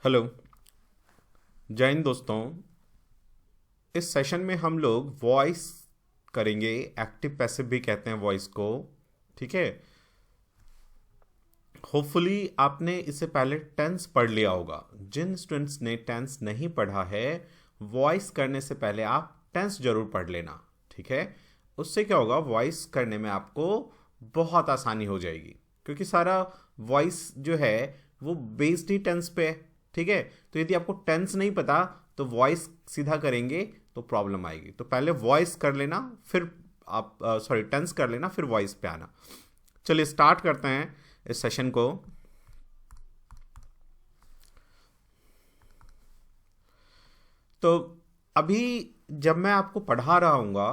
Hello. जय हिंद दोस्तों। इस सेशन में हम लोग वॉइस करेंगे। एक्टिव पैसिव भी कहते हैं वॉइस को। ठीक है। होपफुली आपने इससे पहले टेंस पढ़ लिया होगा। जिन स्टूडेंट्स ने टेंस नहीं पढ़ा है, वॉइस करने से पहले आप टेंस जरूर पढ़ लेना। ठीक है। उससे क्या होगा, वॉइस करने में आपको बहुत आसानी हो जाएगी, क्योंकि सारा वॉइस जो है वो बेस्ड ही टेंस पे है। ठीक है। तो यदि आपको टेंस नहीं पता तो वॉइस सीधा करेंगे तो प्रॉब्लम आएगी। तो पहले वॉइस कर लेना, फिर आप टेंस कर लेना, फिर वॉइस पे आना। चलिए स्टार्ट करते हैं इस सेशन को। तो अभी जब मैं आपको पढ़ा रहा हूँगा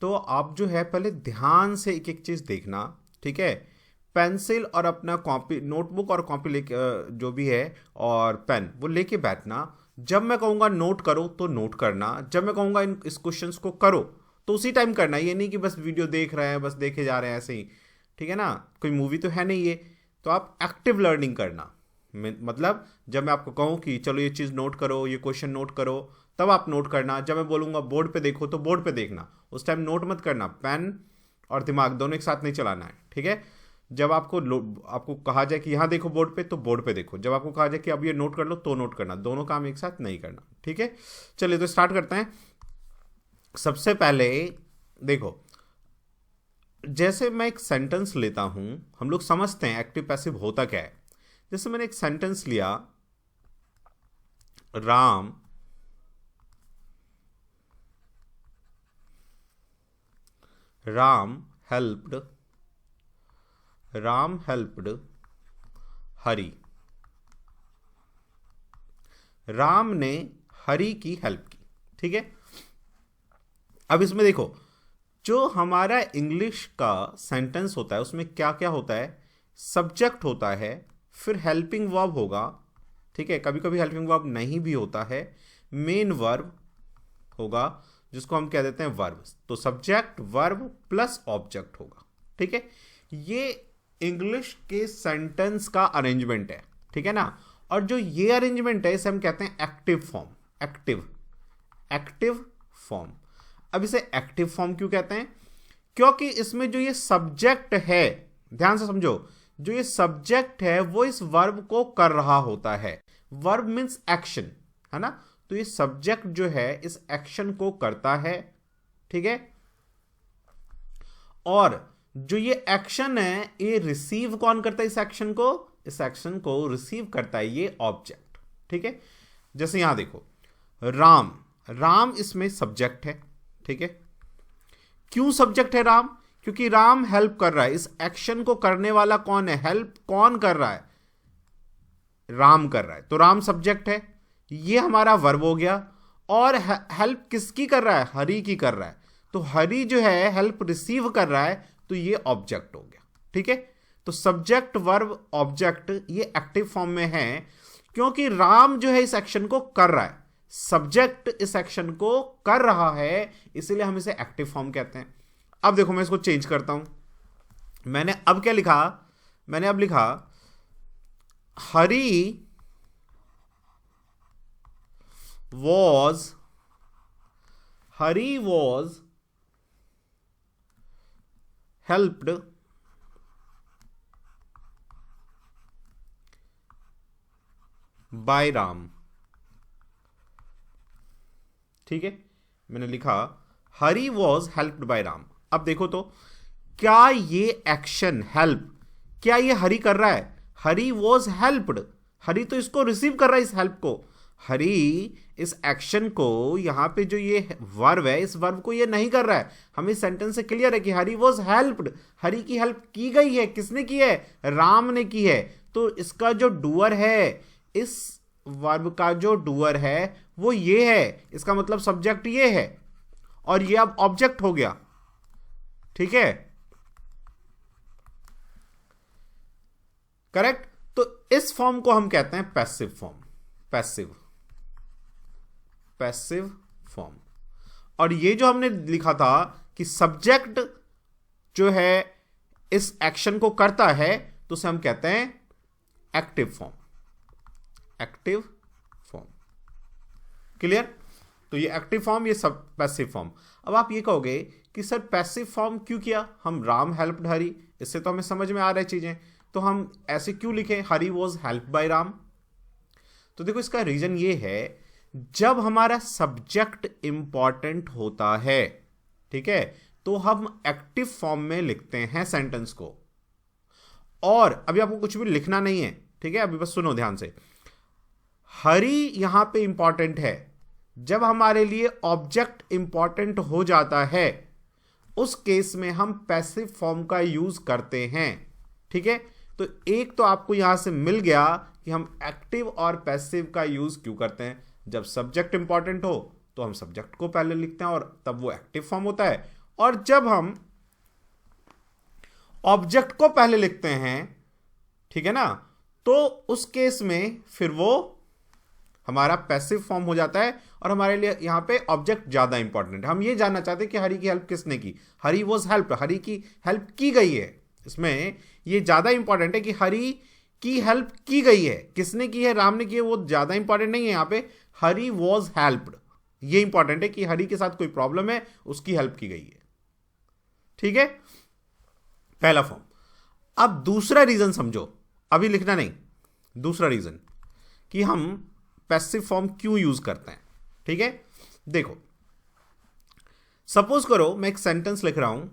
तो आप जो है पहले ध्यान से एक एक चीज़ देखना। ठीक है। पेंसिल और अपना कॉपी, नोटबुक और कॉपी लेके जो भी है और पेन वो लेके बैठना। जब मैं कहूँगा नोट करो तो नोट करना, जब मैं कहूँगा इस क्वेश्चंस को करो तो उसी टाइम करना। ये नहीं कि बस वीडियो देख रहे हैं, बस देखे जा रहे हैं ऐसे ही। ठीक है ना, कोई मूवी तो है नहीं ये। तो आप एक्टिव लर्निंग करना। मतलब जब मैं आपको कहूँ कि चलो ये चीज़ नोट करो, ये क्वेश्चन नोट करो, तब आप नोट करना। जब मैं बोलूँगा बोर्ड पे देखो तो बोर्ड पे देखना, उस टाइम नोट मत करना। पेन और दिमाग दोनों एक साथ नहीं चलाना है। ठीक है। जब आपको कहा जाए कि यहाँ देखो बोर्ड पे तो बोर्ड पे देखो, जब आपको कहा जाए कि अब ये नोट कर लो तो नोट करना। दोनों काम एक साथ नहीं करना। ठीक है। चलिए तो स्टार्ट करते हैं। सबसे पहले देखो, जैसे मैं एक सेंटेंस लेता हूं, हम लोग समझते हैं एक्टिव पैसिव होता क्या है। जैसे मैंने एक सेंटेंस लिया, राम राम हेल्प्ड हरी। राम ने हरी की हेल्प की। ठीक है। अब इसमें देखो, जो हमारा इंग्लिश का सेंटेंस होता है उसमें क्या क्या होता है। सब्जेक्ट होता है, फिर हेल्पिंग वर्ब होगा। ठीक है। कभी कभी हेल्पिंग वर्ब नहीं भी होता है। मेन वर्ब होगा जिसको हम कह देते हैं वर्ब। तो सब्जेक्ट वर्ब प्लस ऑब्जेक्ट होगा। ठीक है। ये इंग्लिश के सेंटेंस का अरेंजमेंट है। ठीक है ना। और जो ये अरेंजमेंट है इसे हम कहते हैं एक्टिव फॉर्म। Active form. अब इसे एक्टिव फॉर्म क्यों कहते हैं? क्योंकि इसमें जो ये सब्जेक्ट है, ध्यान से समझो, जो ये सब्जेक्ट है वो इस वर्ब को कर रहा होता है। वर्ब मीन्स एक्शन, है ना। तो ये सब्जेक्ट जो है इस एक्शन को करता है। ठीक है। और जो ये एक्शन है ये रिसीव कौन करता है? इस एक्शन को रिसीव करता है ये ऑब्जेक्ट। ठीक है। जैसे यहां देखो, राम इसमें सब्जेक्ट है। ठीक है। क्यों सब्जेक्ट है राम? क्योंकि राम हेल्प कर रहा है। इस एक्शन को करने वाला कौन है? हेल्प कौन कर रहा है? राम कर रहा है। तो राम सब्जेक्ट है, ये हमारा वर्ब हो गया। और हेल्प किसकी कर रहा है? हरी की कर रहा है। तो हरी जो है हेल्प रिसीव कर रहा है, तो ये ऑब्जेक्ट हो गया। ठीक है। तो सब्जेक्ट वर्ब ऑब्जेक्ट ये एक्टिव फॉर्म में है, क्योंकि राम जो है इस एक्शन को कर रहा है, सब्जेक्ट इस एक्शन को कर रहा है, इसलिए हम इसे एक्टिव फॉर्म कहते हैं। अब देखो मैं इसको चेंज करता हूं। मैंने अब क्या लिखा? मैंने अब लिखा हरी was helped by राम। ठीक है। मैंने लिखा हरी वॉज हेल्प्ड बाय राम। अब देखो तो, क्या ये एक्शन हेल्प, क्या ये हरी कर रहा है? हरी वॉज हेल्प्ड, हरी तो इसको रिसीव कर रहा है, इस हेल्प को। हरी इस एक्शन को, यहां पे जो ये वर्ब है इस वर्ब को ये नहीं कर रहा है। हम इस सेंटेंस से क्लियर है कि हरी वॉज हेल्प्ड, हरी की हेल्प की गई है। किसने की है? राम ने की है। तो इसका जो डूअर है, इस वर्ब का जो डूअर है वो ये है। इसका मतलब सब्जेक्ट ये है और ये अब ऑब्जेक्ट हो गया। ठीक है। करेक्ट। तो इस फॉर्म को हम कहते हैं पैसिव फॉर्म। Passive form. और ये जो हमने लिखा था कि सब्जेक्ट जो है इस एक्शन को करता है, तो उसे हम कहते हैं एक्टिव फॉर्म। क्लियर? तो ये एक्टिव फॉर्म, ये सब पैसिव फॉर्म। अब आप ये कहोगे कि सर पैसिव फॉर्म क्यों किया, हम राम हेल्प्ड हरी, इससे तो हमें समझ में आ रही चीजें, तो हम ऐसे क्यों लिखे हरी वॉज हेल्प बाय राम? तो देखो इसका रीजन ये है, जब हमारा सब्जेक्ट इंपॉर्टेंट होता है, ठीक है, तो हम एक्टिव फॉर्म में लिखते हैं सेंटेंस को। और अभी आपको कुछ भी लिखना नहीं है, ठीक है, अभी बस सुनो ध्यान से। हरी यहां पे इंपॉर्टेंट है, जब हमारे लिए ऑब्जेक्ट इंपॉर्टेंट हो जाता है उस केस में हम पैसिव फॉर्म का यूज करते हैं, ठीक है। तो एक तो आपको यहां से मिल गया कि हम एक्टिव और पैसिव का यूज क्यों करते हैं। जब सब्जेक्ट इंपॉर्टेंट हो तो हम सब्जेक्ट को पहले लिखते हैं और तब वो एक्टिव फॉर्म होता है, और जब हम ऑब्जेक्ट को पहले लिखते हैं, ठीक है ना, तो उस केस में फिर वो हमारा पैसिव फॉर्म हो जाता है और हमारे लिए यहां पे ऑब्जेक्ट ज्यादा इंपॉर्टेंट है। हम ये जानना चाहते हैं कि हरी की हेल्प किसने की, हरी वॉज हेल्प, हरी की हेल्प की गई है। इसमें ये ज्यादा इंपॉर्टेंट है कि हरी की हेल्प की गई है, किसने की है, राम ने की है, वो ज्यादा इंपॉर्टेंट नहीं है। यहां पे हरी वॉज हेल्प्ड, ये इंपॉर्टेंट है कि हरी के साथ कोई प्रॉब्लम है, उसकी हेल्प की गई है, ठीक है, पहला फॉर्म। अब दूसरा रीजन समझो, अभी लिखना नहीं, दूसरा रीजन कि हम पैसिव फॉर्म क्यों यूज करते हैं, ठीक है। देखो सपोज करो मैं एक सेंटेंस लिख रहा हूं,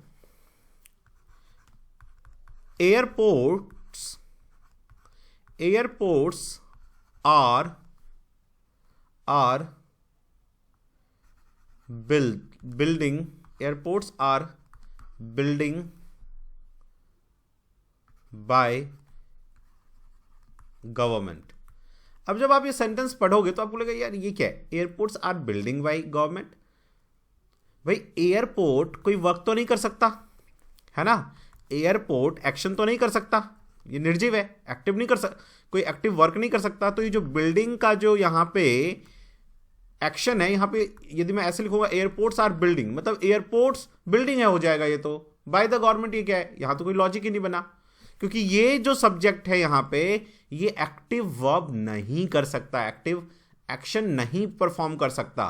airports are building airports are building by government. अब जब आप ये सेंटेंस पढ़ोगे तो आपको लगेगा यार ये क्या है, airports are building by government. भाई एयरपोर्ट कोई वर्क तो नहीं कर सकता है ना, एयरपोर्ट एक्शन तो नहीं कर सकता, ये निर्जीव है, एक्टिव नहीं कर सकता, कोई एक्टिव वर्क नहीं कर सकता। तो ये जो बिल्डिंग का जो यहां पे एक्शन है, यहां पे यदि मैं ऐसे लिखूंगा एयरपोर्ट्स आर बिल्डिंग, मतलब एयरपोर्ट्स बिल्डिंग है हो जाएगा ये तो, बाय द गवर्नमेंट, ये क्या है, यहां तो कोई लॉजिक ही नहीं बना, क्योंकि ये जो सब्जेक्ट है यहां पे ये एक्टिव वर्ब नहीं कर सकता, एक्टिव एक्शन नहीं परफॉर्म कर सकता।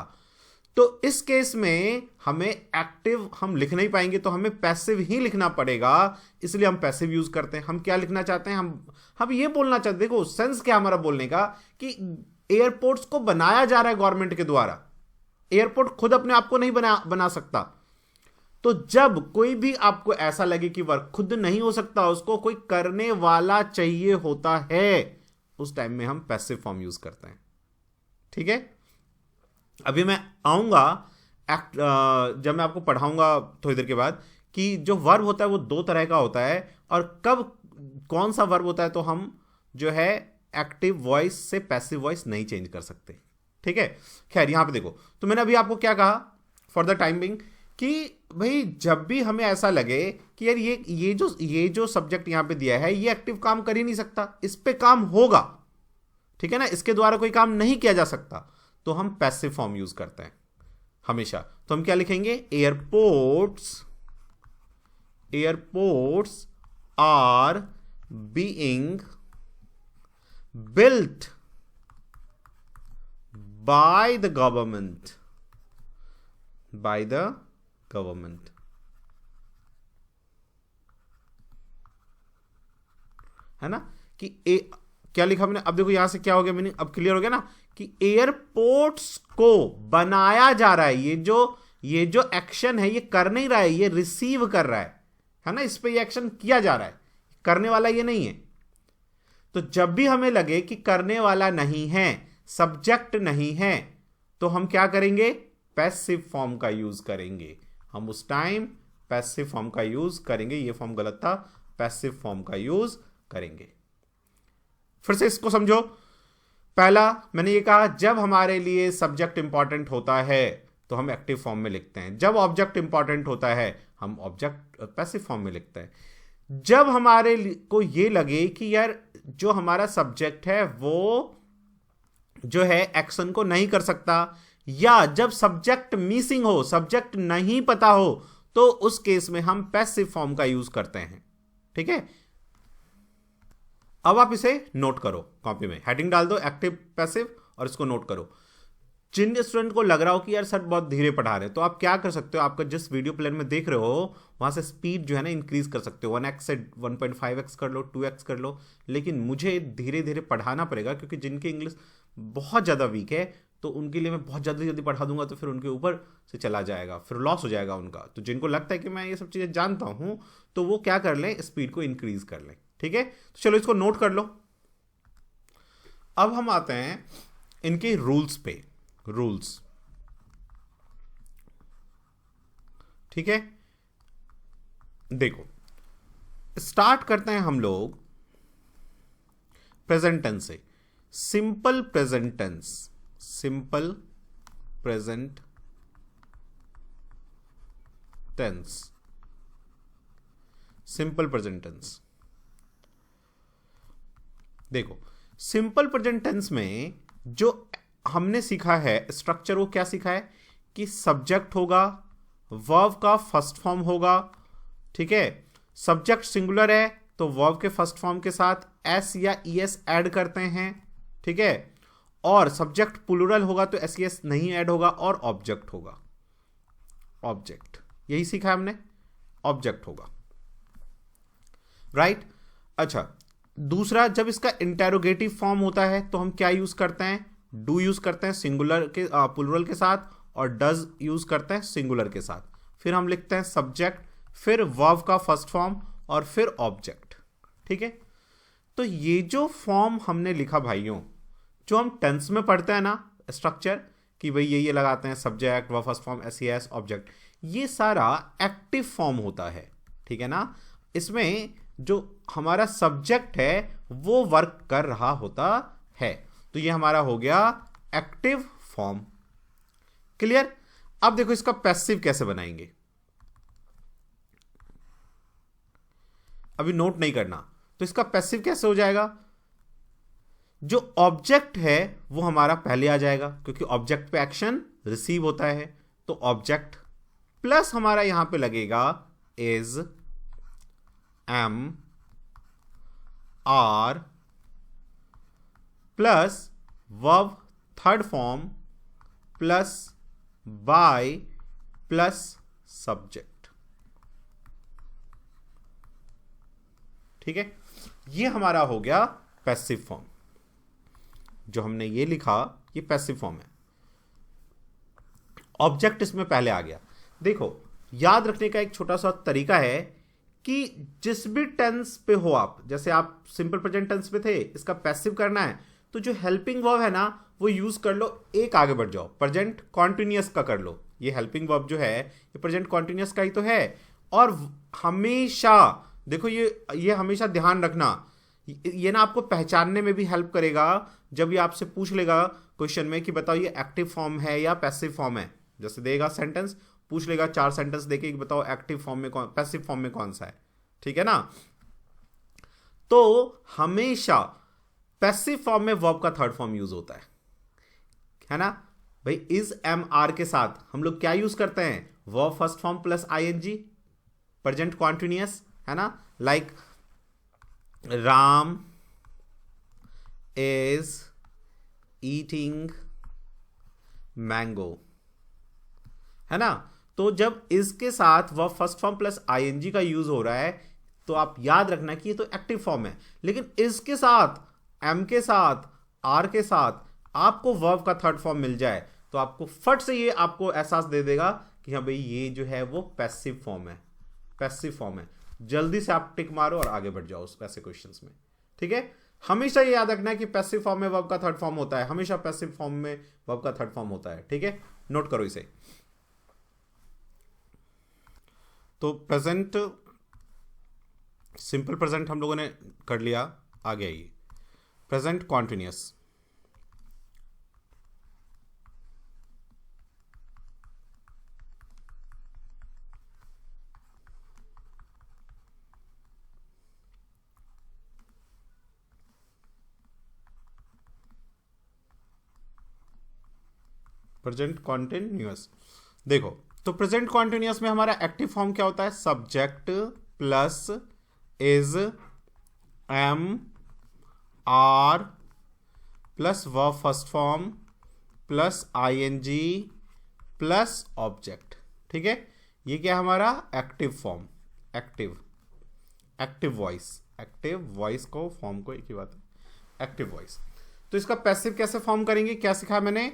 तो इस केस में हमें एक्टिव हम लिख नहीं पाएंगे, तो हमें पैसिव ही लिखना पड़ेगा, इसलिए हम पैसिव यूज करते हैं। हम क्या लिखना चाहते हैं, हम ये बोलना चाहते हैं, देखो सेंस क्या हमारा बोलने का, कि एयरपोर्ट्स को बनाया जा रहा है गवर्नमेंट के द्वारा, एयरपोर्ट खुद अपने आप को नहीं बना सकता। तो जब कोई भी आपको ऐसा लगे कि वर्क खुद नहीं हो सकता, उसको कोई करने वाला चाहिए होता है, उस टाइम में हम पैसिव फॉर्म यूज करते हैं, ठीक है। अभी मैं आऊंगा जब मैं आपको पढ़ाऊंगा थोड़ी देर के बाद कि जो वर्ब होता है वो दो तरह का होता है, और कब कौन सा वर्ब होता है तो हम जो है एक्टिव वॉइस से पैसिव वॉइस नहीं चेंज कर सकते, ठीक है। खैर यहां पे देखो, तो मैंने अभी आपको क्या कहा फॉर द टाइम बिंग, कि भाई जब भी हमें ऐसा लगे कि यार ये जो सब्जेक्ट यहां पे दिया है ये एक्टिव काम कर ही नहीं सकता, इस पे काम होगा, ठीक है ना, इसके द्वारा कोई काम नहीं किया जा सकता, तो हम पैसिव फॉर्म यूज करते हैं हमेशा। तो हम क्या लिखेंगे, airports are being built by the government, है ना, कि क्या लिखा मैंने, अब देखो यहां से क्या हो गया मीनिंग, अब क्लियर हो गया ना, कि एयरपोर्ट्स को बनाया जा रहा है, ये जो एक्शन है ये कर नहीं रहा है, ये रिसीव कर रहा है ना, इस पे ये एक्शन किया जा रहा है, करने वाला ये नहीं है। तो जब भी हमें लगे कि करने वाला नहीं है, सब्जेक्ट नहीं है, तो हम क्या करेंगे, पैसिव फॉर्म का यूज करेंगे, हम उस टाइम पैसिव फॉर्म का यूज करेंगे। ये फॉर्म गलत था, पैसिव फॉर्म का यूज करेंगे। फिर से इसको समझो, पहला मैंने ये कहा जब हमारे लिए सब्जेक्ट इंपॉर्टेंट होता है तो हम एक्टिव फॉर्म में लिखते हैं, जब ऑब्जेक्ट इंपॉर्टेंट होता है हम ऑब्जेक्ट पैसिव फॉर्म में लिखते हैं। जब हमारे को ये लगे कि यार जो हमारा सब्जेक्ट है वो जो है एक्शन को नहीं कर सकता, या जब सब्जेक्ट मिसिंग हो, सब्जेक्ट नहीं पता हो, तो उस केस में हम पैसिव फॉर्म का यूज करते हैं, ठीक है। अब आप इसे नोट करो, कॉपी में हेडिंग डाल दो एक्टिव पैसिव और इसको नोट करो। जिन स्टूडेंट को लग रहा हो कि यार सर बहुत धीरे पढ़ा रहे हैं, तो आप क्या कर सकते हो, आपका जिस वीडियो प्लेन में देख रहे हो वहां से स्पीड जो है ना इंक्रीज कर सकते हो, 1x से 1.5x कर लो, 2x कर लो, लेकिन मुझे धीरे धीरे पढ़ाना पड़ेगा क्योंकि जिनकी इंग्लिश बहुत ज़्यादा वीक है तो उनके लिए मैं बहुत जल्दी जल्दी पढ़ा दूंगा तो फिर उनके ऊपर से चला जाएगा, फिर लॉस हो जाएगा उनका। तो जिनको लगता है कि मैं ये सब चीज़ें जानता हूँ तो वो क्या कर लें, स्पीड को इंक्रीज कर लें। ठीक है, तो चलो इसको नोट कर लो। अब हम आते हैं इनके रूल्स पे, रूल्स। ठीक है, देखो स्टार्ट करते हैं हम लोग प्रेजेंट टेंस से। Simple present tense, simple present tense, simple present tense. देखो सिंपल प्रेजेंट टेंस में जो हमने सीखा है स्ट्रक्चर, वो क्या सीखा है कि सब्जेक्ट होगा, वर्ब का फर्स्ट फॉर्म होगा। ठीक है, सब्जेक्ट सिंगुलर है तो वर्ब के फर्स्ट फॉर्म के साथ एस या ईएस ऐड करते हैं। ठीक है, और सब्जेक्ट प्लूरल होगा तो एस ईएस नहीं ऐड होगा, और ऑब्जेक्ट होगा, ऑब्जेक्ट, यही सीखा है हमने, ऑब्जेक्ट होगा। राइट। अच्छा, दूसरा, जब इसका इंटेरोगेटिव फॉर्म होता है तो हम क्या यूज करते हैं, डू यूज करते हैं सिंगुलर के प्लूरल के साथ, और डज यूज करते हैं सिंगुलर के साथ। फिर हम लिखते हैं सब्जेक्ट, फिर वर्ब का फर्स्ट फॉर्म, और फिर ऑब्जेक्ट। ठीक है, तो ये जो फॉर्म हमने लिखा भाइयों, जो हम टेंस में पढ़ते हैं ना स्ट्रक्चर, कि भाई ये लगाते हैं subject, verb first form, S S, object, ये सारा एक्टिव फॉर्म होता है। ठीक है ना, इसमें जो हमारा सब्जेक्ट है वो वर्क कर रहा होता है, तो ये हमारा हो गया एक्टिव फॉर्म। क्लियर। अब देखो इसका पैसिव कैसे बनाएंगे, अभी नोट नहीं करना। तो इसका पैसिव कैसे हो जाएगा, जो ऑब्जेक्ट है वो हमारा पहले आ जाएगा क्योंकि ऑब्जेक्ट पे एक्शन रिसीव होता है, तो ऑब्जेक्ट प्लस हमारा यहां पे लगेगा is, am, are, plus verb third form, plus by, plus subject. ठीक है, ये हमारा हो गया पैसिव फॉर्म। जो हमने ये लिखा ये पैसिव फॉर्म है, ऑब्जेक्ट इसमें पहले आ गया। देखो याद रखने का एक छोटा सा तरीका है कि जिस भी टेंस पे हो आप, जैसे आप सिंपल प्रेजेंट टेंस पे थे, इसका पैसिव करना है तो जो हेल्पिंग वर्ब है ना वो यूज कर लो, एक आगे बढ़ जाओ, प्रेजेंट कॉन्टिन्यूअस का कर लो। ये हेल्पिंग वर्ब जो है ये प्रेजेंट कॉन्टिन्यूअस का ही तो है। और हमेशा देखो ये हमेशा ध्यान रखना, ये ना आपको पहचानने में भी हेल्प करेगा। जब ये आपसे पूछ लेगा क्वेश्चन में कि बताओ ये एक्टिव फॉर्म है या पैसिव फॉर्म है, जैसे देगा सेंटेंस, पूछ लेगा 4 सेंटेंस देके कि बताओ एक्टिव फॉर्म में कौन, पैसिव फॉर्म में कौन सा है। ठीक है ना, तो हमेशा पैसिव फॉर्म में वर्ब का थर्ड फॉर्म यूज होता है ना भाई। इज, एम, आर के साथ हम लोग क्या यूज करते हैं, verb first form plus ING, present continuous, है ना। Like Ram is eating mango, है ना। तो जब इज के साथ verb first form plus ING का यूज हो रहा है तो आप याद रखना कि ये तो एक्टिव फॉर्म है, लेकिन इज के साथ, एम के साथ, आर के साथ आपको वर्ब का थर्ड फॉर्म मिल जाए तो आपको फट से ये आपको एहसास दे देगा कि हाँ भाई ये जो है वो पैसिव फॉर्म है, पैसिव फॉर्म है। जल्दी से आप टिक मारो और आगे बढ़ जाओ उस ऐसे क्वेश्चंस में। ठीक है, हमेशा ये याद रखना है कि पैसिव फॉर्म में वर्ब का थर्ड फॉर्म होता है, हमेशा पैसिव फॉर्म में वर्ब का थर्ड फॉर्म होता है। ठीक है, नोट करो इसे। तो प्रेजेंट, सिंपल प्रेजेंट हम लोगों ने कर लिया, आगे आइए प्रेजेंट कॉन्टिन्यूअस। प्रेजेंट कॉन्टिन्यूअस, देखो तो प्रेजेंट कॉन्टिन्यूअस में हमारा एक्टिव फॉर्म क्या होता है, subject plus is, am, are, plus verb first form, plus ING plus object. ठीक है, ये क्या है हमारा एक्टिव फॉर्म, एक्टिव वॉइस को फॉर्म को एक ही बात है, एक्टिव वॉइस। तो इसका पैसिव कैसे फॉर्म करेंगे, क्या सिखाया मैंने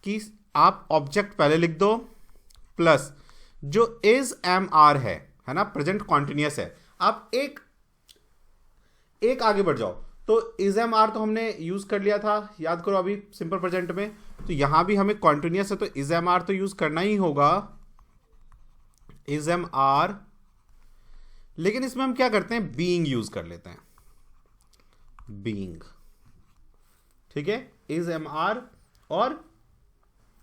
कि आप ऑब्जेक्ट पहले लिख दो प्लस जो इज एम आर है ना, प्रेजेंट कॉन्टिन्यूअस है। आप एक आगे बढ़ जाओ, तो इज एम आर तो हमने यूज कर लिया था, याद करो अभी सिंपल प्रेजेंट में। तो यहां भी हमें कॉन्टिन्यूअस है तो इज एम आर तो यूज करना ही होगा, इज एम आर। लेकिन इसमें हम क्या करते हैं, बीइंग यूज कर लेते हैं, बीइंग। ठीक है, इज एम आर और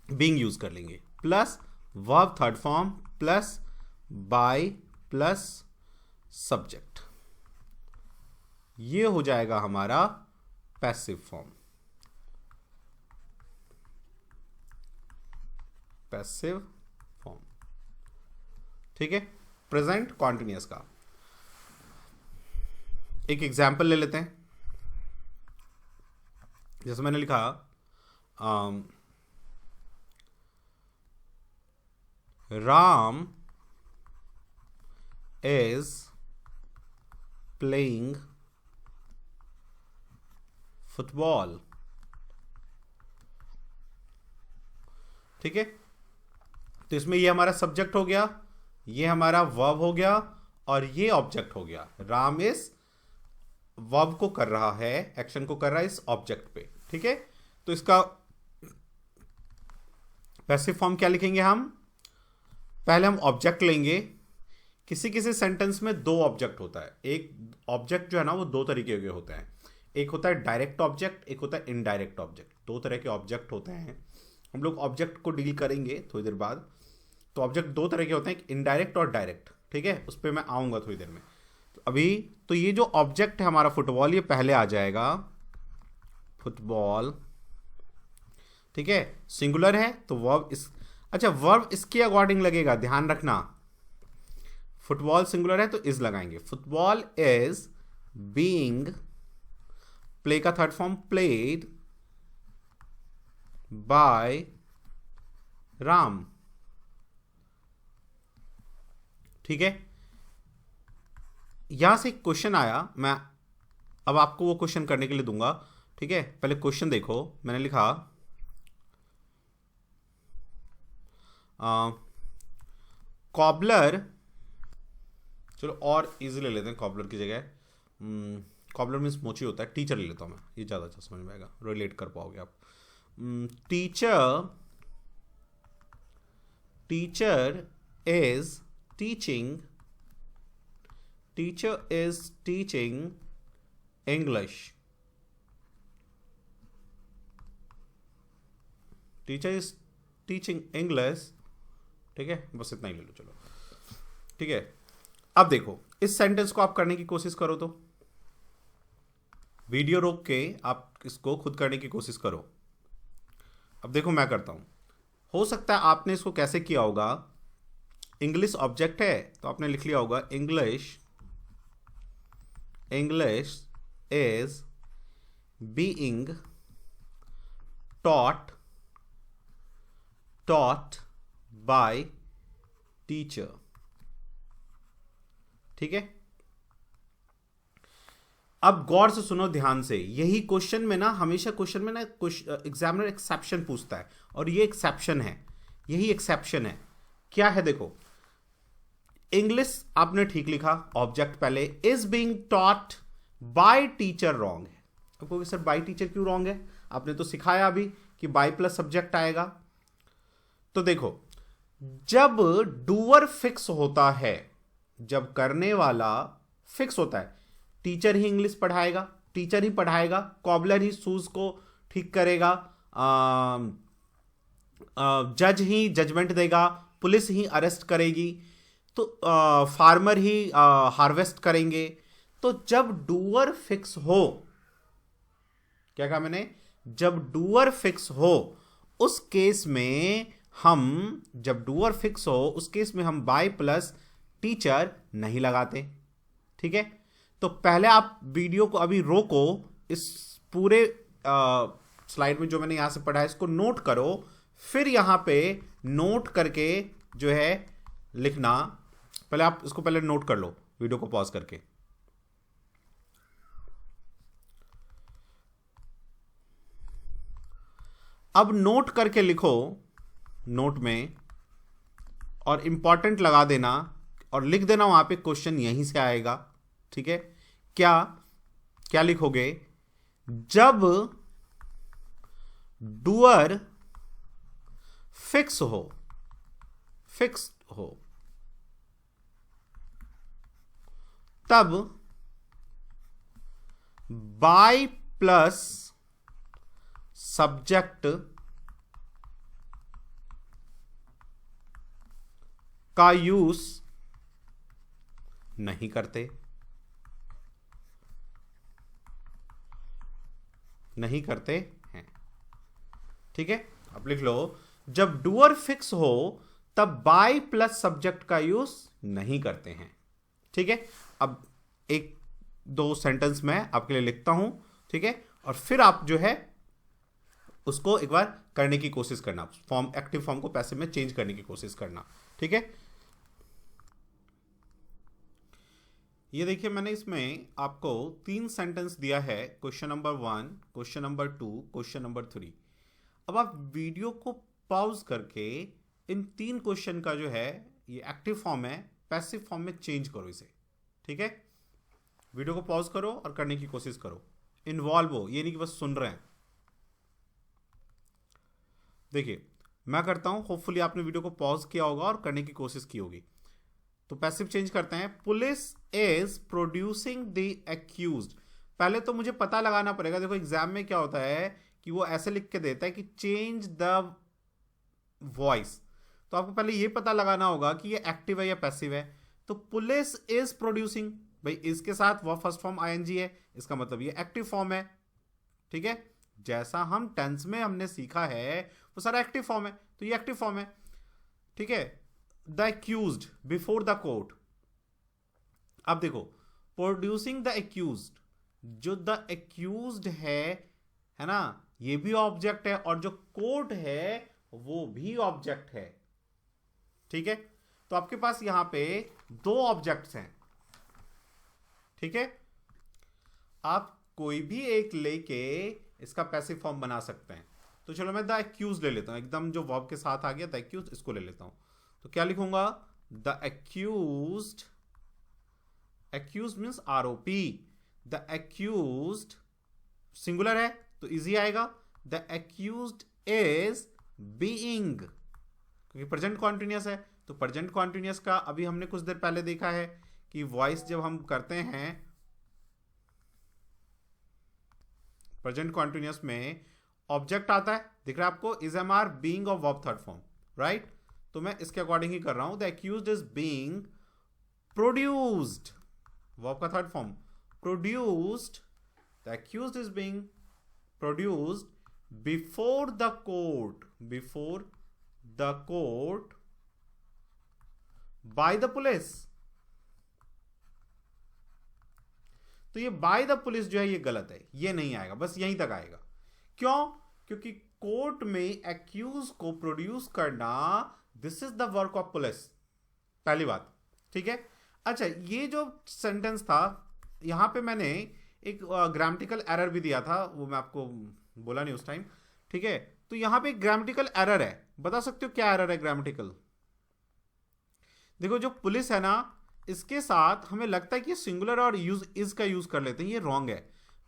बीइंग यूज कर लेंगे, plus verb third form plus by plus subject. ये हो जाएगा हमारा पैसिव फॉर्म, पैसिव फॉर्म। ठीक है, प्रेजेंट कॉन्टिन्यूअस का एक एग्जाम्पल ले लेते हैं। जैसे मैंने लिखा राम is playing football। ठीक है, तो इसमें ये हमारा सब्जेक्ट हो गया, ये हमारा वर्ब हो गया और ये ऑब्जेक्ट हो गया। राम इस वर्ब को कर रहा है, एक्शन को कर रहा है इस ऑब्जेक्ट पे। ठीक है, तो इसका पैसिव फॉर्म क्या लिखेंगे हम, पहले हम ऑब्जेक्ट लेंगे। किसी किसी सेंटेंस में दो ऑब्जेक्ट होता है। एक ऑब्जेक्ट जो है ना वो दो तरीके के होते हैं, एक होता है डायरेक्ट ऑब्जेक्ट, एक होता है इनडायरेक्ट ऑब्जेक्ट। दो तरह के ऑब्जेक्ट होते हैं, हम लोग ऑब्जेक्ट को डील करेंगे थोड़ी देर बाद। तो ऑब्जेक्ट दो तरह के होते हैं, एक इनडायरेक्ट और डायरेक्ट। ठीक है, उस पर मैं आऊँगा थोड़ी देर में। तो अभी तो ये जो ऑब्जेक्ट है हमारा फुटबॉल, ये पहले आ जाएगा, फुटबॉल। ठीक है, सिंगुलर है तो वर्ब इस, अच्छा वर्ब इसके अकॉर्डिंग लगेगा, ध्यान रखना। फुटबॉल सिंगुलर है तो इज लगाएंगे, फुटबॉल इज बीइंग, प्ले का third form played by Ram. ठीक है, यहां से एक क्वेश्चन आया, मैं अब आपको वो क्वेश्चन करने के लिए दूंगा। ठीक है, पहले क्वेश्चन देखो, मैंने लिखा कॉबलर, चलो और इजी ले लेते हैं कॉबलर की जगह। कॉबलर मीन्स मोची होता है, टीचर ले लेता हूँ मैं, ये ज़्यादा अच्छा समझ में आएगा, रिलेट कर पाओगे आप। Teacher is teaching English. Teacher is teaching English. ठीक है, बस इतना ही ले लो, चलो। ठीक है, अब देखो इस सेंटेंस को आप करने की कोशिश करो, तो वीडियो रोक के आप इसको खुद करने की कोशिश करो। अब देखो मैं करता हूं, हो सकता है आपने इसको कैसे किया होगा, इंग्लिश ऑब्जेक्ट है तो आपने लिख लिया होगा English is being taught by teacher. ठीक है, अब गौर से सुनो ध्यान से, यही क्वेश्चन में ना, हमेशा क्वेश्चन में ना एग्जामिनर एक्सेप्शन पूछता है, और ये एक्सेप्शन है, यही एक्सेप्शन है। क्या है देखो, इंग्लिश आपने ठीक लिखा, ऑब्जेक्ट पहले, is being taught by teacher wrong है। आपको सर बाय टीचर क्यों रॉन्ग है, आपने तो सिखाया अभी कि बाय प्लस सब्जेक्ट आएगा। तो देखो, जब डूअर फिक्स होता है, जब करने वाला फिक्स होता है, टीचर ही इंग्लिश पढ़ाएगा, टीचर ही पढ़ाएगा, कॉबलर ही शूज को ठीक करेगा, जज ही जजमेंट देगा, पुलिस ही अरेस्ट करेगी, तो फार्मर ही हार्वेस्ट करेंगे। तो जब डूअर फिक्स हो, क्या कहा मैंने, जब डूअर फिक्स हो उस केस में हम, जब डूअर फिक्स हो उस केस में हम बाय प्लस टीचर नहीं लगाते। ठीक है, तो पहले आप वीडियो को अभी रोको, इस पूरे स्लाइड में जो मैंने यहां से पढ़ा है इसको नोट करो, फिर यहां पे नोट करके जो है लिखना। पहले आप इसको पहले नोट कर लो वीडियो को पॉज करके। अब नोट करके लिखो नोट में, और इंपॉर्टेंट लगा देना और लिख देना वहां पे क्वेश्चन यहीं से आएगा। ठीक है, क्या क्या लिखोगे? जब डूअर फिक्स हो तब बाय प्लस सब्जेक्ट का यूज नहीं करते हैं। ठीक है, अब लिख लो, जब डूअर फिक्स हो तब बाय प्लस सब्जेक्ट का यूज नहीं करते हैं। ठीक है, अब एक दो सेंटेंस मैं आपके लिए लिखता हूं, ठीक है, और फिर आप जो है उसको एक बार करने की कोशिश करना, फॉर्म एक्टिव फॉर्म को पैसिव में चेंज करने की कोशिश करना। ठीक है, ये देखिए मैंने इसमें आपको 3 सेंटेंस दिया है, question number 1, question number 2, question number 3। अब आप वीडियो को पॉज करके इन 3 क्वेश्चन का जो है ये एक्टिव फॉर्म है पैसिव फॉर्म में चेंज करो इसे। ठीक है, वीडियो को पॉज करो और करने की कोशिश करो, इन्वॉल्व हो, ये नहीं कि बस सुन रहे हैं। देखिए मैं करता हूं, होपफुली आपने वीडियो को पॉज किया होगा और करने की कोशिश की होगी। तो पैसिव चेंज करते हैं, police is producing the accused. पहले तो मुझे पता लगाना पड़ेगा, देखो एग्जाम में क्या होता है कि वो ऐसे लिख के देता है कि चेंज द वॉइस, तो आपको पहले ये पता लगाना होगा कि ये एक्टिव है या पैसिव है। तो पुलिस इज प्रोड्यूसिंग, भाई इसके साथ वह फर्स्ट फॉर्म आईएनजी है, इसका मतलब ये एक्टिव फॉर्म है। ठीक है, जैसा हम टेंस में हमने सीखा है वो सारा एक्टिव फॉर्म है, तो ये एक्टिव फॉर्म है। ठीक है, the accused before the court. अब देखो प्रोड्यूसिंग द एक्यूज्ड, जो द एक्यूज्ड है ना, ये भी ऑब्जेक्ट है, और जो कोर्ट है वो भी ऑब्जेक्ट है। ठीक है, तो आपके पास यहां पे 2 ऑब्जेक्ट्स हैं। ठीक है, आप कोई भी एक लेके इसका पैसिव फॉर्म बना सकते हैं। तो चलो मैं द एक्यूज्ड ले लेता हूं, एकदम जो वर्ब के साथ आ गया द एक्यूज्ड, इसको ले लेता हूं। तो क्या लिखूंगा? द एक्यूज्ड, एक्यूज्ड मींस आरोपी, द एक्यूज्ड सिंगुलर है तो इजी आएगा। द एक्यूज्ड इज बीइंग, क्योंकि प्रेजेंट कॉन्टिन्यूअस है, तो प्रेजेंट कॉन्टिन्यूअस का अभी हमने कुछ देर पहले देखा है कि वॉइस जब हम करते हैं प्रेजेंट कॉन्टिन्यूअस में ऑब्जेक्ट आता है, दिख रहा है आपको, is am are being of verb third form, right. तो मैं इसके अकॉर्डिंग ही कर रहा हूं, the accused is being produced, verb का third form produced, the accused is being produced before the court, before the court by the police. तो ये बाय द पुलिस जो है ये गलत है, ये नहीं आएगा, बस यहीं तक आएगा। क्यों? क्योंकि कोर्ट में एक्यूज को प्रोड्यूस करना this is the work of police, पहली बात। ठीक है, अच्छा ये जो सेंटेंस था यहां पे मैंने एक ग्रामेटिकल एरर भी दिया था, वो मैं आपको बोला नहीं उस टाइम। ठीक है, तो यहां पे एक ग्रामेटिकल एरर है, बता सकते हो क्या एरर है ग्रामेटिकल? देखो जो पुलिस है ना, इसके साथ हमें लगता है कि सिंगुलर और यूज इज का यूज कर लेते हैं, ये रॉन्ग है।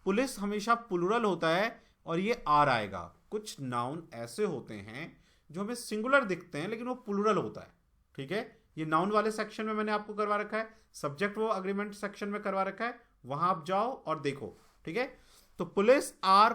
पुलिस हमेशा प्लूरल होता है और ये आर आएगा। कुछ नाउन ऐसे होते हैं जो हमें सिंगुलर दिखते हैं लेकिन वो प्लूरल होता है। ठीक है, ये नाउन वाले सेक्शन में मैंने आपको करवा रखा है, सब्जेक्ट वो अग्रीमेंट सेक्शन में करवा रखा है, वहां आप जाओ और देखो। ठीक है, तो police are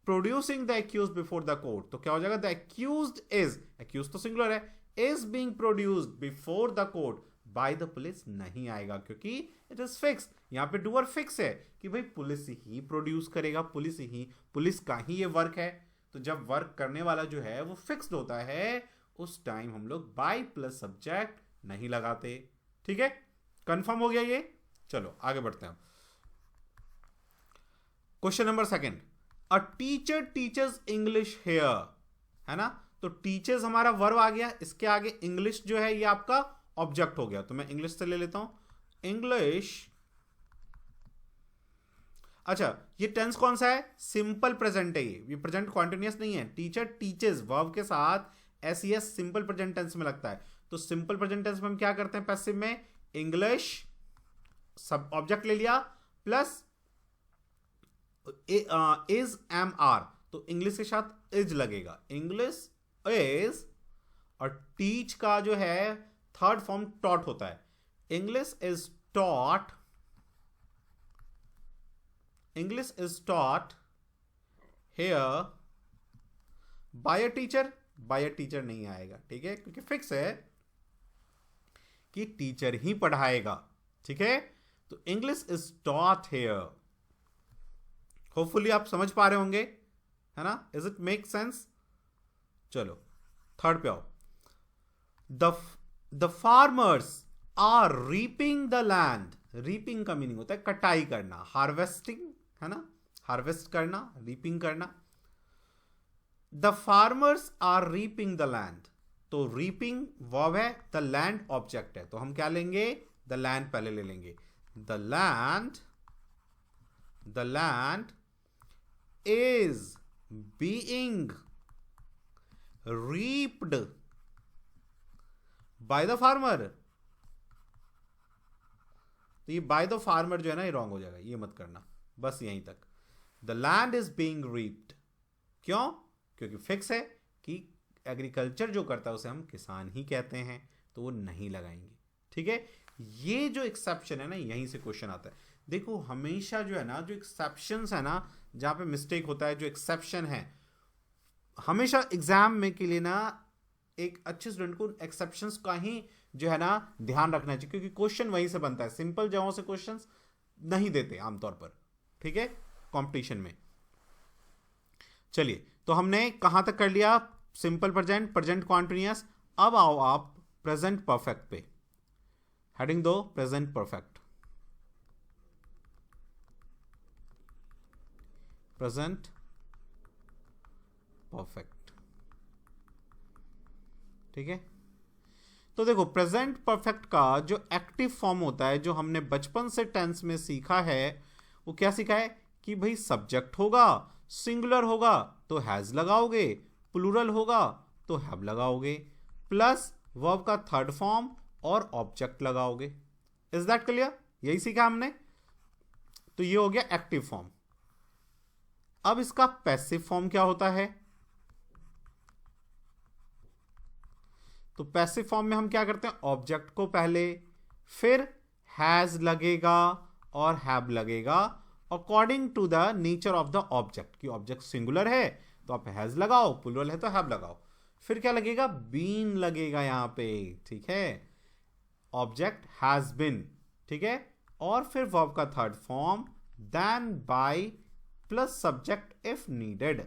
producing the accused before the court, तो क्या हो जाएगा? द एक्यूज्ड इज, एक्यूज्ड तो सिंगुलर है, is being produced before the court by the police नहीं आएगा, क्योंकि इट इज फिक्स। यहां पे डूअर फिक्स है कि भाई पुलिस ही प्रोड्यूस करेगा, पुलिस का ही ये वर्क है। तो जब वर्क करने वाला जो है वो फिक्स्ड होता है, उस टाइम हम लोग बाय प्लस सब्जेक्ट नहीं लगाते। ठीक है, कंफर्म हो गया ये? चलो आगे बढ़ते हैं। Question number 2, a teacher teachers English here, है ना। तो टीचर्स हमारा वर्ब आ गया, इसके आगे इंग्लिश जो है ये आपका ऑब्जेक्ट हो गया। तो मैं इंग्लिश से ले लेता हूं, इंग्लिश। अच्छा, ये टेंस कौन सा है? सिंपल प्रेजेंट है, ये प्रेजेंट कॉन्टिन्यूअस नहीं है। टीचर टीचर्स वर्ब के साथ S E S simple present tense में लगता है। तो सिंपल प्रेजेंट टेंस में हम क्या करते हैं पैसिव में? इंग्लिश सब ऑब्जेक्ट ले लिया प्लस इज एम आर, तो इंग्लिश के साथ इज लगेगा, इंग्लिश इज। और टीच का जो है थर्ड फॉर्म टॉट होता है, English is taught, English is taught here by a teacher. By a teacher नहीं आएगा, ठीक है, क्योंकि फिक्स है कि टीचर ही पढ़ाएगा, ठीक है। तो English is taught here. Hopefully आप समझ पा रहे होंगे, है ना? Is it make sense? चलो थर्ड पे आओ। The farmers are reaping the land. Reaping का मीनिंग होता है कटाई करना, हार्वेस्टिंग, है ना, हार्वेस्ट करना, रीपिंग करना। The farmers are reaping the land, तो रीपिंग वर्ब है, द लैंड ऑब्जेक्ट है, तो हम क्या लेंगे? द लैंड पहले ले लेंगे। The land is being reaped by the farmer। तो ये by the farmer जो है ना, ये रॉन्ग हो जाएगा, ये मत करना, बस यहीं तक। the land is being reaped, क्यों? क्योंकि फिक्स है कि एग्रीकल्चर जो करता है उसे हम किसान ही कहते हैं, तो वो नहीं लगाएंगे, ठीक है। ये जो एक्सेप्शन है ना, यहीं से क्वेश्चन आता है। देखो हमेशा जो है ना, जो एक्सेप्शंस है ना, जहां पे मिस्टेक होता है, जो एक्सेप्शन है, हमेशा एग्जाम में के लिए ना एक अच्छे स्टूडेंट को एक्सेप्शंस का ही जो है ना ध्यान रखना चाहिए, क्योंकि क्वेश्चन वहीं से बनता है। सिंपल जगहों से क्वेश्चंस नहीं देते आमतौर पर, ठीक है, कंपटीशन में। चलिए, तो हमने कहां तक कर लिया? Simple present, present continuous. अब आओ आप प्रेजेंट परफेक्ट पे, हेडिंग दो प्रेजेंट परफेक्ट। प्रेजेंट परफेक्ट, ठीक है। तो देखो प्रेजेंट परफेक्ट का जो एक्टिव फॉर्म होता है, जो हमने बचपन से टेंस में सीखा है, वो क्या सीखा है कि भाई सब्जेक्ट होगा, सिंगुलर होगा तो हैज लगाओगे, प्लूरल होगा तो हैव लगाओगे, प्लस वर्ब का थर्ड फॉर्म और ऑब्जेक्ट लगाओगे। Is that clear? यही सीखा हमने। तो ये हो गया एक्टिव फॉर्म। अब इसका पैसिव फॉर्म क्या होता है? तो पैसिव फॉर्म में हम क्या करते हैं? ऑब्जेक्ट को पहले, फिर हैज लगेगा और हैव लगेगा according to the nature of the object. कि ऑब्जेक्ट सिंगुलर है तो आप हैज लगाओ, प्लूरल है तो हैव लगाओ। फिर क्या लगेगा? बीन लगेगा यहां पे, ठीक है, ऑब्जेक्ट हैज बिन, ठीक है। और फिर वर्ब का third form then by plus subject if needed.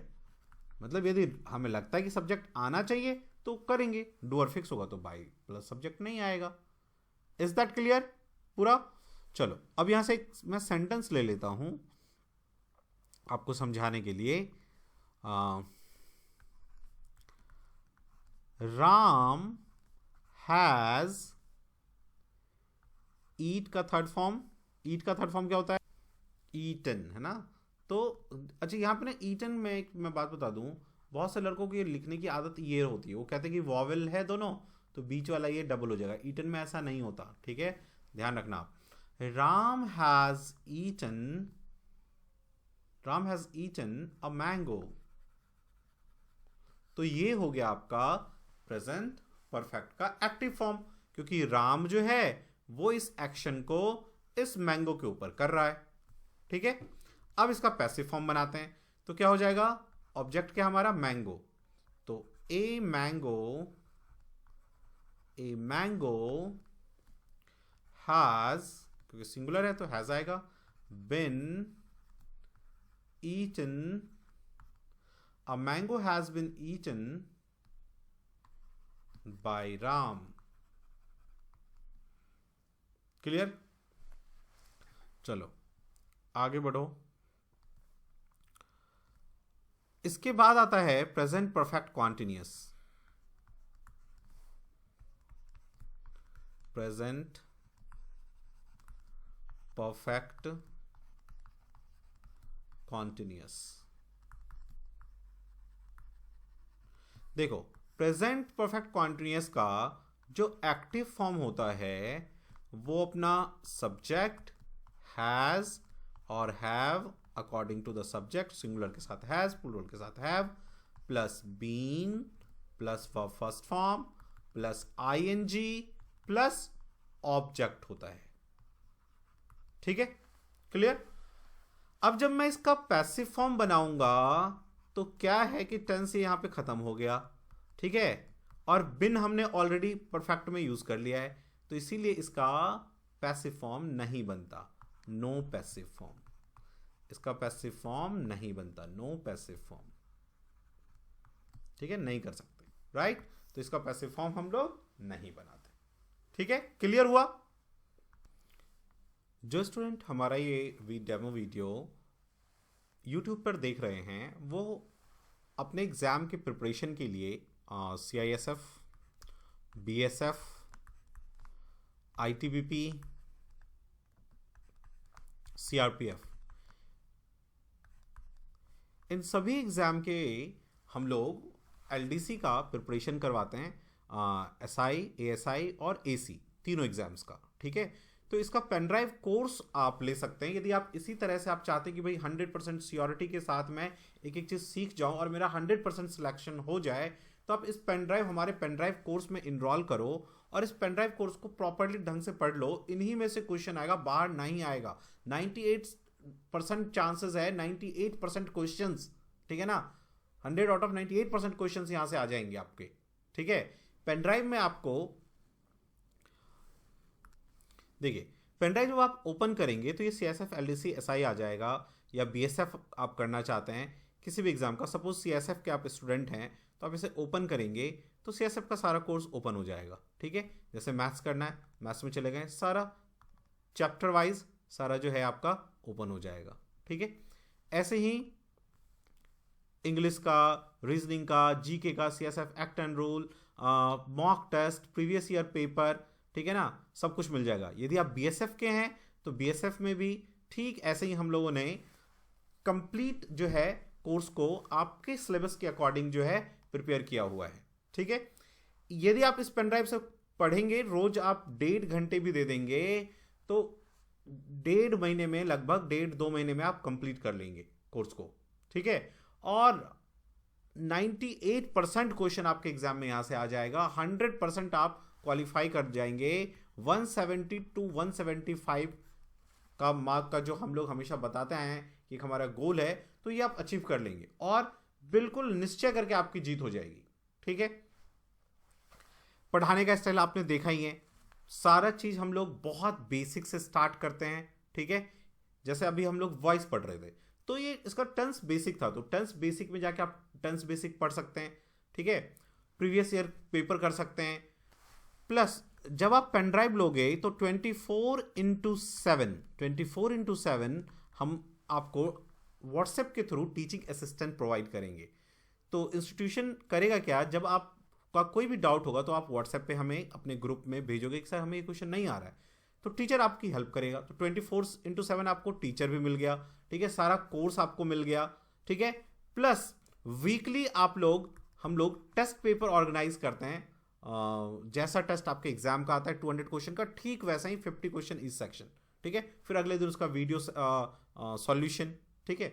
मतलब यदि हमें लगता है कि सब्जेक्ट आना चाहिए तो करेंगे, डूअर फिक्स होगा तो बाय प्लस सब्जेक्ट नहीं आएगा। इज दैट क्लियर पूरा? चलो अब यहां से एक मैं सेंटेंस ले लेता हूं आपको समझाने के लिए। राम हैज ईट का थर्ड फॉर्म, ईट का थर्ड फॉर्म क्या होता है? ईटन, है ना। तो अच्छा यहाँ पे ना ईटन में एक मैं बात बता दूं, बहुत से लड़कों की लिखने की आदत ये होती है, वो कहते हैं कि वॉवेल है दोनों तो बीच वाला ये डबल हो जाएगा। ईटन में ऐसा नहीं होता, ठीक है, ध्यान रखना आप। Ram has eaten a mango. तो ये हो गया आपका प्रेजेंट परफेक्ट का एक्टिव फॉर्म, क्योंकि राम जो है वो इस एक्शन को इस मैंगो के ऊपर कर रहा है, ठीक है। अब इसका पैसिव फॉर्म बनाते हैं, तो क्या हो जाएगा? ऑब्जेक्ट क्या हमारा? मैंगो। तो ए मैंगो हैज, क्योंकि सिंगुलर है तो हैज आएगा, been eaten, a mango has been eaten by Ram. Clear? चलो आगे बढ़ो। इसके बाद आता है present perfect continuous. Present perfect continuous. देखो, प्रेजेंट परफेक्ट कॉन्टिन्यूअस का जो एक्टिव फॉर्म होता है वो अपना सब्जेक्ट, हैज और have according to the subject, singular के साथ हैज, प्लूरल के साथ have, plus been, plus verb first form, plus ING, plus object होता है। ठीक है, क्लियर। अब जब मैं इसका पैसिव फॉर्म बनाऊंगा तो क्या है कि टेंस यहां पे खत्म हो गया, ठीक है, और बिन हमने ऑलरेडी परफेक्ट में यूज कर लिया है, तो इसीलिए इसका पैसिव फॉर्म नहीं बनता, नो पैसिव फॉर्म। इसका पैसिव फॉर्म नहीं बनता, नो पैसिव फॉर्म। ठीक है, नहीं कर सकते, राइट। तो इसका पैसिव फॉर्म हम लोग नहीं बनाते। ठीक है, क्लियर हुआ। जो स्टूडेंट हमारा ये डेमो वीडियो यूट्यूब पर देख रहे हैं वो अपने एग्ज़ाम के प्रिपरेशन के लिए CISF, BSF, ITBP, CRPF, इन सभी एग्ज़ाम के हम लोग LDC का प्रिपरेशन करवाते हैं, SI, ASI और AC तीनों एग्ज़ाम्स का। ठीक है, तो इसका पेन ड्राइव कोर्स आप ले सकते हैं यदि आप इसी तरह से आप चाहते हैं कि भाई 100% श्योरिटी के साथ मैं एक एक चीज़ सीख जाऊं और मेरा 100% सिलेक्शन हो जाए, तो आप इस पेन ड्राइव, हमारे पेन ड्राइव कोर्स में इनरोल करो और इस पेन ड्राइव कोर्स को प्रॉपरली ढंग से पढ़ लो। इन्हीं में से क्वेश्चन आएगा, बाहर नहीं आएगा। 98% चांसेस है, 98% क्वेश्चन, ठीक है ना, 100 आउट ऑफ 98% क्वेश्चन यहां से आ जाएंगे आपके। ठीक है, पेन ड्राइव में आपको देखिए, पेन ड्राइव जब आप ओपन करेंगे तो ये CSF, LDC, SI आ जाएगा, या BSF आप करना चाहते हैं किसी भी एग्जाम का, सपोज CSF के आप स्टूडेंट हैं तो आप इसे ओपन करेंगे तो CSF का सारा कोर्स ओपन हो जाएगा। ठीक है, जैसे मैथ्स करना है, मैथ्स में चले गए, सारा चैप्टर वाइज सारा जो है आपका ओपन हो जाएगा। ठीक है, ऐसे ही इंग्लिश का, रीजनिंग का, GK का, CSF act and rule, mock test, previous year paper, ठीक है ना, सब कुछ मिल जाएगा। यदि आप BSF के हैं तो BSF में भी ठीक ऐसे ही हम लोगों ने कंप्लीट जो है कोर्स को आपके सिलेबस के अकॉर्डिंग जो है प्रिपेयर किया हुआ है। ठीक है, यदि आप इस पेन ड्राइव से पढ़ेंगे, रोज आप 1.5 घंटे भी दे देंगे तो 1.5 महीने में, लगभग 1.5-2 महीने में आप कंप्लीट कर लेंगे कोर्स को। ठीक है, और 98% क्वेश्चन आपके एग्जाम में यहां से आ जाएगा, 100% आप क्वालिफाई कर जाएंगे। 170 to 175 का मार्क का जो हम लोग हमेशा बताते हैं कि हमारा गोल है, तो ये आप अचीव कर लेंगे और बिल्कुल निश्चय करके आपकी जीत हो जाएगी। ठीक है, पढ़ाने का स्टाइल आपने देखा ही है, सारा चीज हम लोग बहुत बेसिक से स्टार्ट करते हैं। ठीक है, जैसे अभी हम लोग वॉइस पढ़ रहे थे तो ये इसका टेंस बेसिक था, तो टेंस बेसिक में जाके आप टेंस बेसिक पढ़ सकते हैं। ठीक है, प्रीवियस ईयर पेपर कर सकते हैं, प्लस जब आप पेन ड्राइव लोगे तो 24x7 हम आपको व्हाट्सएप के थ्रू टीचिंग असिस्टेंट प्रोवाइड करेंगे। तो इंस्टीट्यूशन करेगा क्या, जब आपका कोई भी डाउट होगा तो आप व्हाट्सएप पे हमें अपने ग्रुप में भेजोगे कि सर हमें ये क्वेश्चन नहीं आ रहा है, तो टीचर आपकी हेल्प करेगा। तो 24x7 आपको टीचर भी मिल गया। ठीक है, सारा कोर्स आपको मिल गया। ठीक है, प्लस वीकली हम लोग टेस्ट पेपर ऑर्गेनाइज करते हैं। जैसा टेस्ट आपके एग्जाम का आता है 200 क्वेश्चन का, ठीक वैसा ही 50 क्वेश्चन इस सेक्शन। ठीक है, फिर अगले दिन उसका वीडियो सॉल्यूशन। ठीक है,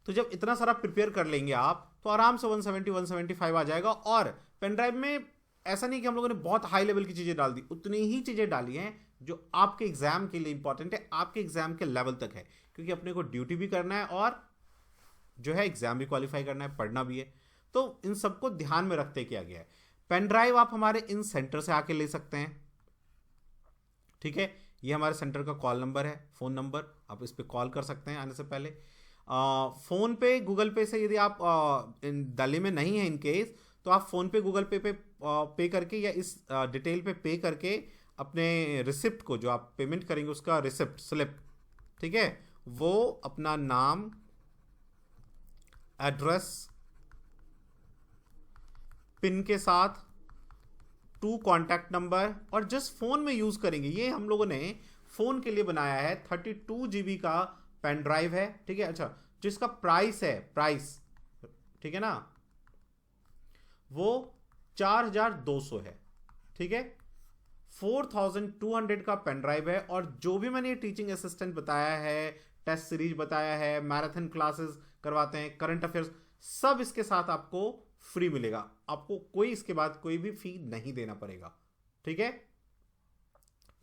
तो जब इतना सारा प्रिपेयर कर लेंगे आप तो आराम से 170-175 आ जाएगा। और पेन ड्राइव में ऐसा नहीं कि हम लोगों ने बहुत हाई लेवल की चीजें डाल दी, उतनी ही चीजें डाली हैं जो आपके एग्जाम के लिए इंपॉर्टेंट है, आपके एग्जाम के लेवल तक है, क्योंकि अपने को ड्यूटी भी करना है और जो है एग्जाम भी क्वालिफाई करना है, पढ़ना भी है। तो इन सबको ध्यान में रखते किया गया है। पेन ड्राइव आप हमारे इन सेंटर से आके ले सकते हैं। ठीक है, ये हमारे सेंटर का कॉल नंबर है, फोन नंबर, आप इस पे कॉल कर सकते हैं आने से पहले। फोन पे, गूगल पे से यदि आप दिल्ली में नहीं है इन केस, तो आप फोन पे, गूगल पे पे करके या इस डिटेल पे करके अपने रिसिप्ट को, जो आप पेमेंट करेंगे उसका रिसिप्ट स्लिप, ठीक है, वो अपना नाम, एड्रेस पिन के साथ 2 कॉन्टैक्ट नंबर, और जस्ट फोन में यूज करेंगे। ये हम लोगों ने फोन के लिए बनाया है। 32 GB का पेन ड्राइव है, ठीक है। अच्छा, जिसका प्राइस है, प्राइस, ठीक है ना, वो 4200 है, ठीक है। 4200 का पेन ड्राइव है। और जो भी मैंने ये टीचिंग असिस्टेंट बताया है, टेस्ट सीरीज बताया है, मैराथन क्लासेस करवाते हैं, करंट अफेयर्स, सब इसके साथ आपको फ्री मिलेगा। आपको कोई इसके बाद कोई भी फी नहीं देना पड़ेगा, ठीक है।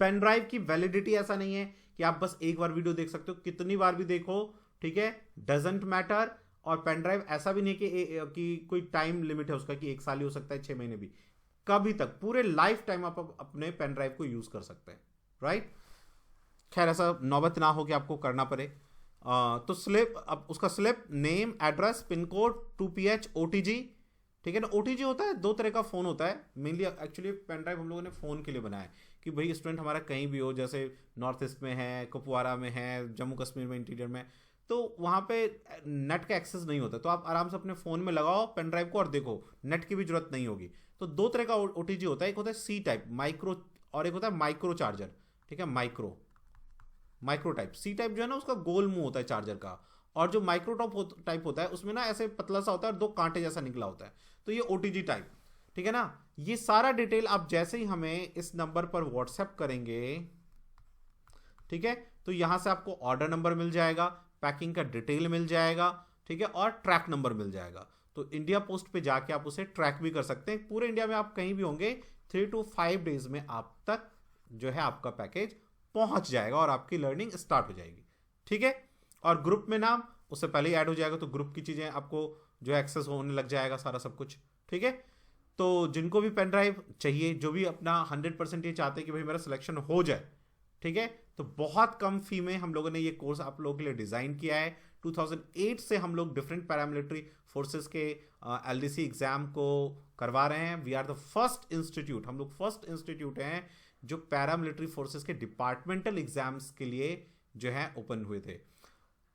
पेन ड्राइव की वैलिडिटी ऐसा नहीं है कि आप बस एक बार वीडियो देख सकते हो, कितनी बार भी देखो, ठीक है, डजंट मैटर। और पेन ड्राइव ऐसा भी नहीं कि कोई टाइम लिमिट है उसका, कि 1 साल ही हो सकता है, 6 महीने भी, कभी तक, पूरे लाइफ टाइम आप अपने पेन ड्राइव को यूज कर सकते हैं, राइट। खैर, ऐसा नौबत ना हो कि आपको करना पड़े। तो स्लिप, अब उसका slip, name, address, pin code, 2PH, OTG, ठीक है ना। OTG होता है, 2 तरह का फोन होता है मेनली। एक्चुअली पेन ड्राइव हम लोगों ने फोन के लिए बनाया है कि भाई स्टूडेंट हमारा कहीं भी हो, जैसे नॉर्थ ईस्ट में है, कुपवारा में है, जम्मू कश्मीर में, इंटीरियर में, तो वहाँ पे नेट का एक्सेस नहीं होता, तो आप आराम से अपने फ़ोन में लगाओ पेन ड्राइव को और देखो, नेट की भी जरूरत नहीं होगी। तो 2 तरह का OTG होता है, एक होता है C टाइप माइक्रो, और एक होता है माइक्रो चार्जर, ठीक है। माइक्रो टाइप, C टाइप जो है ना, उसका गोल मुंह होता है चार्जर का, और जो माइक्रो टाइप होता है उसमें ना ऐसे पतला सा होता है और 2 कांटे जैसा निकला होता है, तो ये OTG टाइप, ठीक है ना। ये सारा डिटेल आप जैसे ही हमें इस नंबर पर व्हाट्सएप करेंगे, ठीक है, तो यहां से आपको ऑर्डर नंबर मिल जाएगा, पैकिंग का डिटेल मिल जाएगा, ठीक है, और ट्रैक नंबर मिल जाएगा। तो इंडिया पोस्ट पे जाके आप उसे ट्रैक भी कर सकते हैं। पूरे इंडिया में आप कहीं भी होंगे, 3 to 5 डेज में आप तक जो है आपका पैकेज पहुंच जाएगा और आपकी लर्निंग स्टार्ट हो जाएगी, ठीक है। और ग्रुप में नाम उससे पहले ही ऐड हो जाएगा, तो ग्रुप की चीज़ें आपको जो एक्सेस होने लग जाएगा, सारा सब कुछ, ठीक है। तो जिनको भी पेन ड्राइव चाहिए, जो भी अपना 100% ये चाहते हैं कि भाई मेरा सिलेक्शन हो जाए, ठीक है, तो बहुत कम फी में हम लोगों ने ये कोर्स आप लोगों के लिए डिज़ाइन किया है। 2008 से हम लोग डिफरेंट पैरामिलिट्री फोर्सेस के LDC एग्जाम को करवा रहे हैं। We are the first institute, हम लोग फर्स्ट इंस्टीट्यूट हैं जो पैरामिलिट्री फोर्सेस के डिपार्टमेंटल एग्जाम्स के लिए जो है ओपन हुए थे।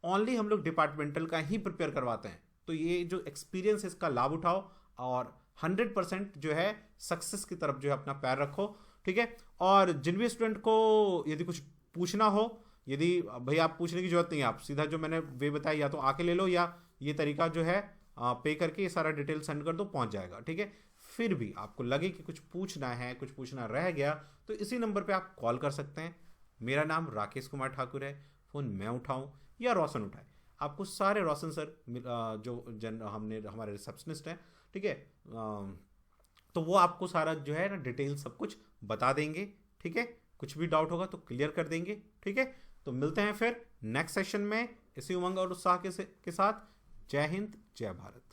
ओनली हम लोग डिपार्टमेंटल का ही प्रिपेयर करवाते हैं। तो ये जो एक्सपीरियंस है इसका लाभ उठाओ और 100% जो है सक्सेस की तरफ जो है अपना पैर रखो, ठीक है। और जिन भी स्टूडेंट को यदि कुछ पूछना हो, यदि भाई आप पूछने की जरूरत नहीं है, आप सीधा जो मैंने वे बताया, या तो आके ले लो, या ये तरीका जो है पे करके ये सारा डिटेल सेंड कर दो, पहुंच जाएगा, ठीक है। फिर भी आपको लगे कि कुछ पूछना है, कुछ पूछना रह गया, तो इसी नंबर पे आप कॉल कर सकते हैं। मेरा नाम राकेश कुमार ठाकुर है। फ़ोन मैं उठाऊं या रोशन उठाए, आपको सारे रोशन सर जो हमारे रिसेप्शनिस्ट हैं, ठीक है, तो वो आपको सारा जो है ना डिटेल सब कुछ बता देंगे, ठीक है। कुछ भी डाउट होगा तो क्लियर कर देंगे, ठीक है। तो मिलते हैं फिर नेक्स्ट सेशन में इसी उमंग और उत्साह के साथ। जय हिंद, जय भारत।